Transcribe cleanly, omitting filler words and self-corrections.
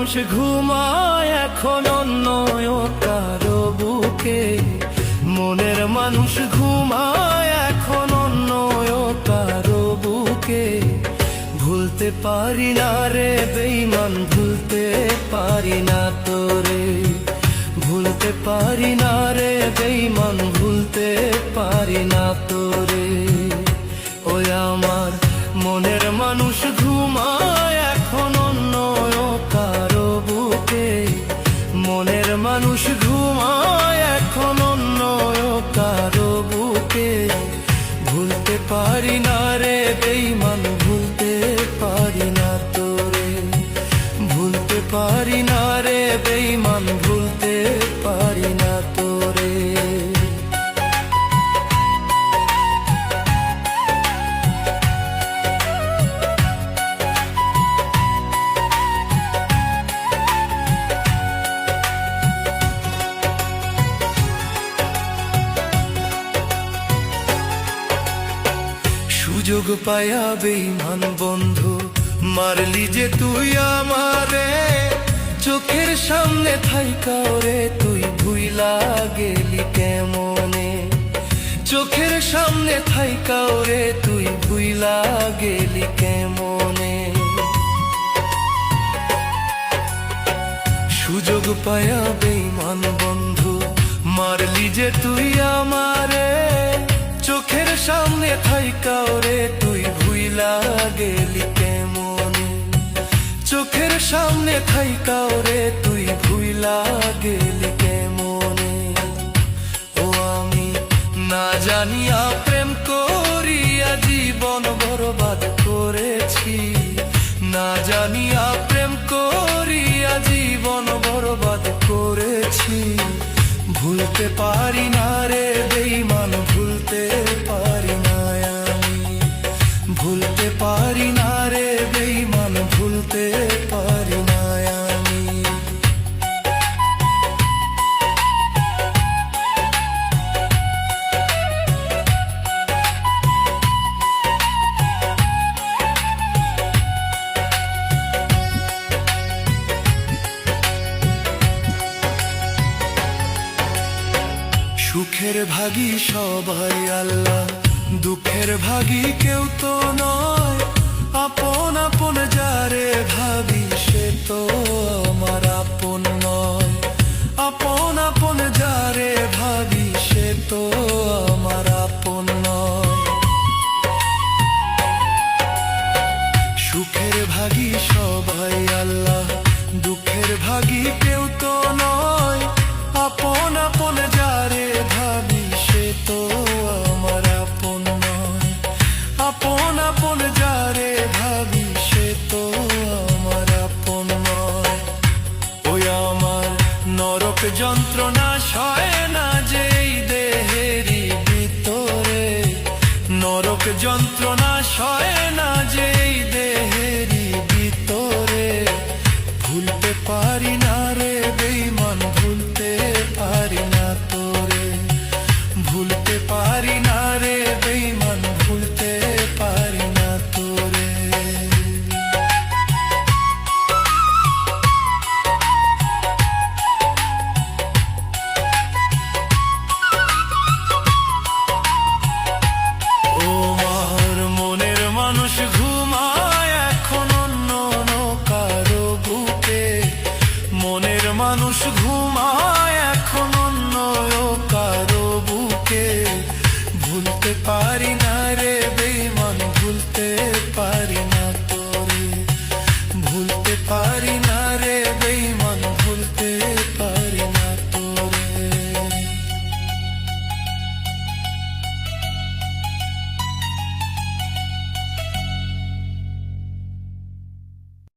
মানুষ ঘুমায় এখন অন্য কারো বুকে, মনের মানুষ ঘুমায় এখন অন্য কারো বুকে। ভুলতে পারি না রে বেঈমান, ভুলতে পারি না তোরে, ভুলতে পারি না রে বেঈমান, ভুলতে পারি না তোরে। ওই আমার মনের মানুষ ঘুমায় এখন অন্য কারো বুকে, মনের মানুষ ঘুমায় এখন অন্য কারো বুকে। ভুলতে পারি না রে বেঈমান, ভুলতে পারি না তোরে, ভুলতে পারি না রে বেঈমান, ভুলতে পারি না তোরে। সুযোগ পায়া বেঈমান বন্ধু মারলি যে তুই আমারে, চোখের সামনে থাইকা রে তুই ভুইলা গেলি কেমনে, চোখের সামনে থাইকা রে তুই ভুইলা গেলি কেমনে। সুযোগ পায়া বেঈমান বন্ধু মারলি যে তুই আমারে, চোখের সামনে থাইকা রে তুই ভুইলা গেলি কেমনে, চোখের সামনে থাইকা রে তুই ভুইলা গেলি কেমনে। ও আমি না জানিয়া প্রেম করিয়া জীবন বরবাদ করেছি, না জানিয়া প্রেম করিয়া জীবন বরবাদ করেছি। ভুলতে পারি না রে বেঈমান, ভুলতে পারি না আমি, ভুলতে পারি না রে বেঈমান, ভুলতে পারি না আমি। সুখের ভাগী সবাই আল্লাহ, দুঃখের ভাগী কেউ তো নয়। আপন আপন যারে ভাবি সে তো আমার আপন নয়, আপন আপন যারে ভাবি সে তো আমার আপন নয়। সুখের ভাগী সবাই আল্লাহ, দুঃখের ভাগী কেউ তো নয়। আপন আপন যারে ভাবি সে তো আমার আপন নয়, আপন আপন যারে ভাবি সে তো আমার আপন নয়। ওই আমার নরক যন্ত্রণা সয় না যেই দেহেরই ভিতরে, নরক যন্ত্রণা সয় না যেই দেহেরই ভিতরে। ভুলতে পারি না রে বেঈমান, ভুলতে পারি না তোরে, ভুলতে পারি না রে বেঈমান, ভুলতে পারি না তোরে। ও আমার মনের মানুষ ঘুমায় এখন অন্য কারো বুকে, মনের মানুষ ঘুমায় এখন অন্য কারো বুকে। ভুলতে পারি না